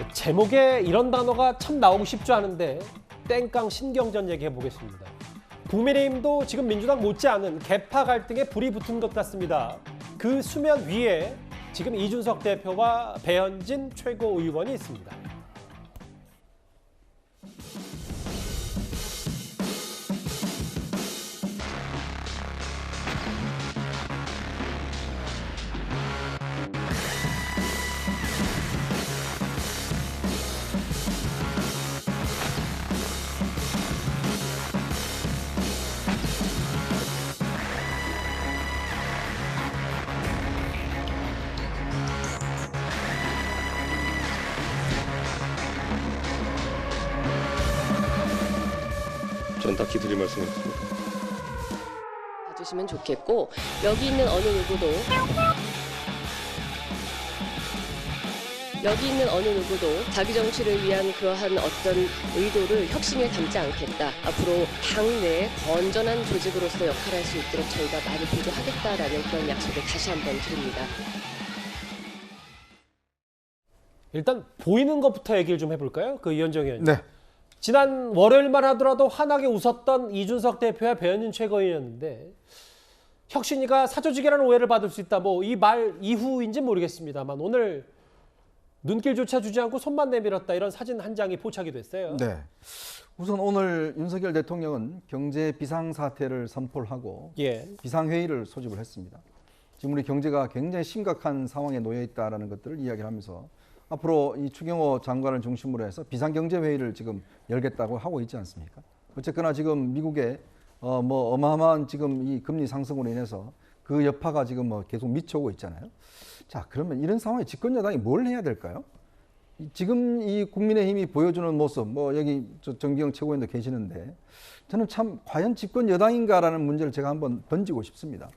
제목에 이런 단어가 참 나오기 쉽지 않은데 땡깡 신경전 얘기해 보겠습니다. 국민의힘도 지금 민주당 못지않은 계파 갈등에 불이 붙은 것 같습니다. 그 수면 위에 지금 이준석 대표와 배현진 최고의원이 있습니다. 전 딱히 드릴 말씀이 없습니다. 봐주시면 좋겠고, 여기 있는 어느 누구도 자기 정치를 위한 그러한 어떤 의도를 혁신에 담지 않겠다. 앞으로 당내 건전한 조직으로서 역할할 수 있도록 저희가 많이 보조하겠다라는 그런 약속을 다시 한번 드립니다. 일단 보이는 것부터 얘기를 좀 해볼까요? 그 이현정 의원님. 네. 지난 월요일만 하더라도 환하게 웃었던 이준석 대표와 배현진 최고위원인데 혁신이가 사조직이라는 오해를 받을 수 있다. 뭐 이 말 이후인지 모르겠습니다만 오늘 눈길조차 주지 않고 손만 내밀었다 이런 사진 한 장이 포착이 됐어요. 네. 우선 오늘 윤석열 대통령은 경제 비상사태를 선포를 하고 비상회의를 소집을 했습니다. 지금 우리 경제가 굉장히 심각한 상황에 놓여 있다는 것들을 이야기하면서 앞으로 이 추경호 장관을 중심으로 해서 비상경제회의를 지금 열겠다고 하고 있지 않습니까? 어쨌거나 지금 미국에 어마어마한 지금 이 금리 상승으로 인해서 그 여파가 지금 계속 미쳐오고 있잖아요. 자, 그러면 이런 상황에 집권 여당이 뭘 해야 될까요? 지금 이 국민의힘이 보여주는 모습, 여기 정기영 최고위원도 계시는데 저는 참 과연 집권 여당인가라는 문제를 제가 한번 던지고 싶습니다.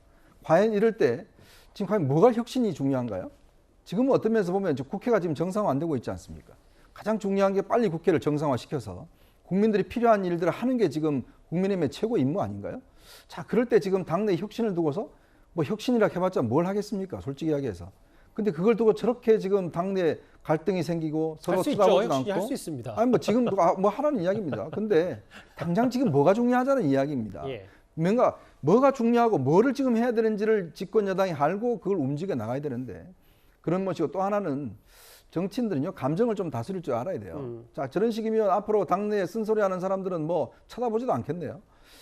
과연 이럴 때 지금 과연 뭐가 혁신이 중요한가요? 지금은 어떤 면에서 보면 국회가 지금 정상화 안 되고 있지 않습니까? 가장 중요한 게 빨리 국회를 정상화시켜서 국민들이 필요한 일들을 하는 게 지금 국민의힘의 최고 임무 아닌가요? 자, 그럴 때 지금 당내 혁신을 두고서 혁신이라 해봤자 뭘 하겠습니까? 솔직히 이야기해서. 근데 그걸 두고 저렇게 지금 당내 갈등이 생기고 서로 쳐다보지도 않고. 할 수 있습니다. 아니 지금 하라는 이야기입니다. 근데 당장 지금 뭐가 중요하다는 이야기입니다. 뭔가 뭐가 중요하고 뭐를 지금 해야 되는지를 집권 여당이 알고 그걸 움직여 나가야 되는데 그런 것이고 또 하나는 정치인들은요 감정을 좀 다스릴 줄 알아야 돼요. 자, 저런 식이면 앞으로 당내에 쓴소리하는 사람들은 쳐다보지도 않겠네요.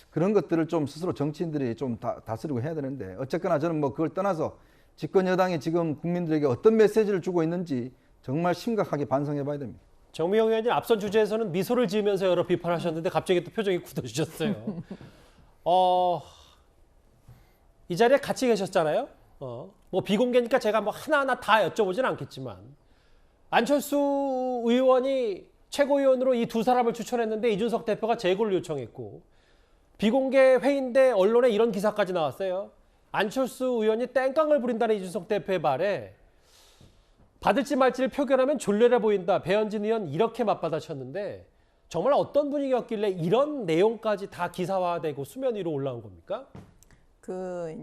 그런 것들을 좀 스스로 정치인들이 좀 다스리고 해야 되는데 어쨌거나 저는 그걸 떠나서 집권 여당이 지금 국민들에게 어떤 메시지를 주고 있는지 정말 심각하게 반성해봐야 됩니다. 정미영 의원님 앞선 주제에서는 미소를 지으면서 여러 비판하셨는데 갑자기 또 표정이 굳어지셨어요. 이 자리에 같이 계셨잖아요. 비공개니까 제가 하나하나 다 여쭤보진 않겠지만 안철수 의원이 최고위원으로 이 두 사람을 추천했는데 이준석 대표가 재고를 요청했고 비공개 회의인데 언론에 이런 기사까지 나왔어요. 안철수 의원이 땡깡을 부린다는 이준석 대표의 말에 받을지 말지를 표결하면 졸렬해 보인다. 배현진 의원 이렇게 맞받아쳤는데 정말 어떤 분위기였길래 이런 내용까지 다 기사화되고 수면 위로 올라온 겁니까?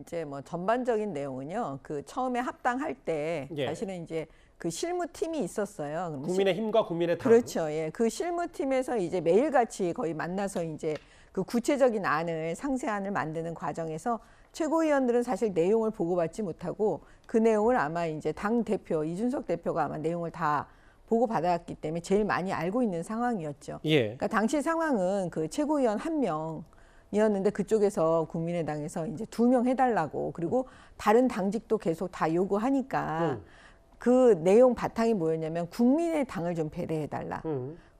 이제 전반적인 내용은요. 처음에 합당할 때 사실은 이제 그 실무팀이 있었어요. 국민의힘과 국민의당. 그렇죠. 예. 그 실무팀에서 이제 매일같이 거의 만나서 이제 그 구체적인 안을 상세안을 만드는 과정에서 최고위원들은 사실 내용을 보고받지 못하고 그 내용을 아마 이제 당 대표 이준석 대표가 아마 내용을 다 보고받았기 때문에 제일 많이 알고 있는 상황이었죠. 그러니까 당시 상황은 그 최고위원 1명이었는데 그쪽에서 국민의당에서 이제 2명 해달라고 그리고 다른 당직도 계속 다 요구하니까 그 내용 바탕이 뭐였냐면 국민의당을 좀 배려해달라.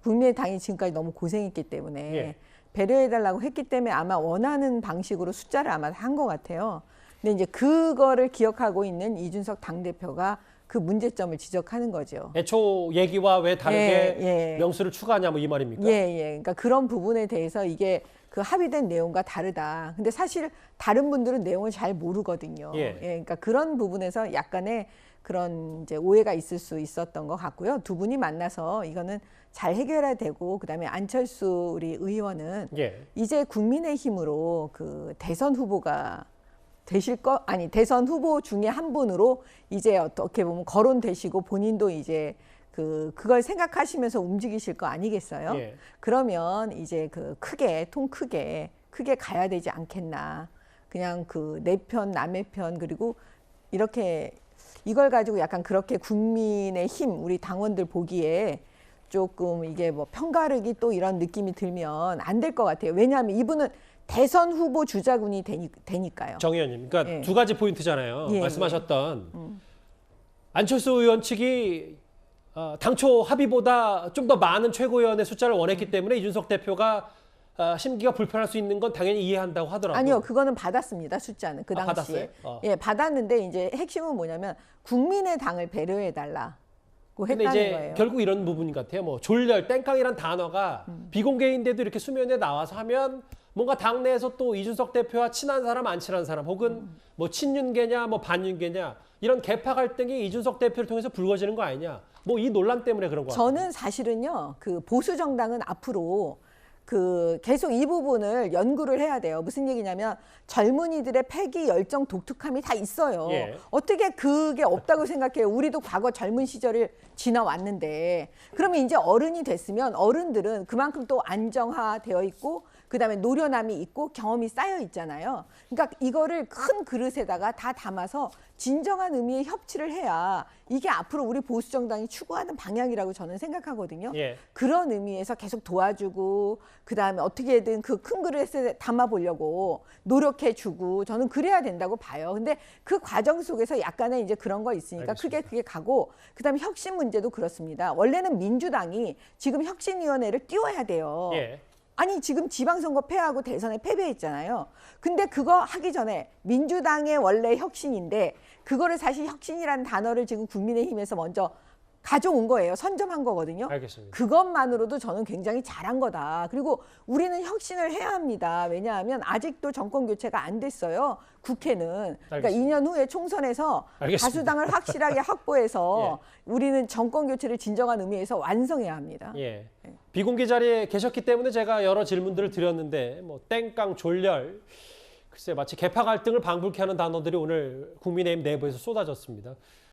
국민의당이 지금까지 너무 고생했기 때문에 배려해달라고 했기 때문에 아마 원하는 방식으로 숫자를 아마 한 것 같아요. 근데 이제 그거를 기억하고 있는 이준석 당대표가 그 문제점을 지적하는 거죠. 애초 얘기와 왜 다르게 명수를 추가하냐 이 말입니까? 그러니까 그런 부분에 대해서 이게 그 합의된 내용과 다르다. 근데 사실 다른 분들은 내용을 잘 모르거든요. 그러니까 그런 부분에서 약간의 그런 이제 오해가 있을 수 있었던 것 같고요. 두 분이 만나서 이거는 잘 해결해야 되고 그다음에 안철수 우리 의원은 이제 국민의힘으로 그 대선 후보가 대선 후보 중에 한 분으로 이제 어떻게 보면 거론되시고 본인도 이제 그걸 생각하시면서 움직이실 거 아니겠어요? 예. 그러면 이제 통 크게 가야 되지 않겠나. 그냥 내 편, 남의 편, 그리고 이렇게 이걸 가지고 약간 그렇게 국민의힘, 우리 당원들 보기에 조금 이게 뭐 편가르기 또 이런 느낌이 들면 안 될 것 같아요. 왜냐하면 이분은 대선 후보 주자군이 되니까요. 정 의원님, 그러니까 예. 두 가지 포인트잖아요. 예, 말씀하셨던 안철수 의원 측이 당초 합의보다 좀 더 많은 최고위원의 숫자를 원했기 때문에 이준석 대표가 심기가 불편할 수 있는 건 당연히 이해한다고 하더라고요. 아니요, 그거는 받았습니다. 숫자는 그 당시에. 받았어요? 예, 받았는데 이제 핵심은 뭐냐면 국민의 당을 배려해 달라고 근데 했다는 이제 거예요. 결국 이런 부분 같아요. 뭐 졸렬, 땡깡이란 단어가 비공개인데도 이렇게 수면에 나와서 하면 뭔가 당내에서 또 이준석 대표와 친한 사람, 안 친한 사람, 혹은 뭐 친윤계냐, 뭐 반윤계냐 이런 계파 갈등이 이준석 대표를 통해서 불거지는 거 아니냐. 뭐 이 논란 때문에 그런 거 같아요. 저는 사실은요, 보수 정당은 앞으로 계속 이 부분을 연구를 해야 돼요. 무슨 얘기냐면 젊은이들의 패기, 열정, 독특함이 다 있어요. 예. 어떻게 그게 없다고 생각해요? 우리도 과거 젊은 시절을 지나왔는데 그러면 이제 어른이 됐으면 어른들은 그만큼 또 안정화되어 있고 그다음에 노련함이 있고 경험이 쌓여 있잖아요. 그러니까 이거를 큰 그릇에다가 다 담아서 진정한 의미의 협치를 해야 이게 앞으로 우리 보수 정당이 추구하는 방향이라고 저는 생각하거든요. 예. 그런 의미에서 계속 도와주고 그다음에 어떻게든 그 큰 그릇에 담아 보려고 노력해 주고 저는 그래야 된다고 봐요. 근데 그 과정 속에서 약간의 이제 그런 거 있으니까 알겠습니다. 그게 가고 그다음에 혁신 문제도 그렇습니다. 원래는 민주당이 지금 혁신위원회를 띄워야 돼요. 예. 아니 지금 지방선거 패하고 대선에 패배했잖아요. 근데 그거 하기 전에 민주당의 원래 혁신인데 그거를 사실 혁신이라는 단어를 지금 국민의힘에서 먼저 가져온 거예요. 선점한 거거든요. 알겠습니다. 그것만으로도 저는 굉장히 잘한 거다. 그리고 우리는 혁신을 해야 합니다. 왜냐하면 아직도 정권 교체가 안 됐어요. 국회는. 그러니까 알겠습니다. 2년 후에 총선에서 알겠습니다. 다수당을 확실하게 확보해서 우리는 정권 교체를 진정한 의미에서 완성해야 합니다. 예. 비공개 자리에 계셨기 때문에 제가 여러 질문들을 드렸는데 뭐 땡깡, 졸렬 글쎄 마치 계파 갈등을 방불케 하는 단어들이 오늘 국민의힘 내부에서 쏟아졌습니다.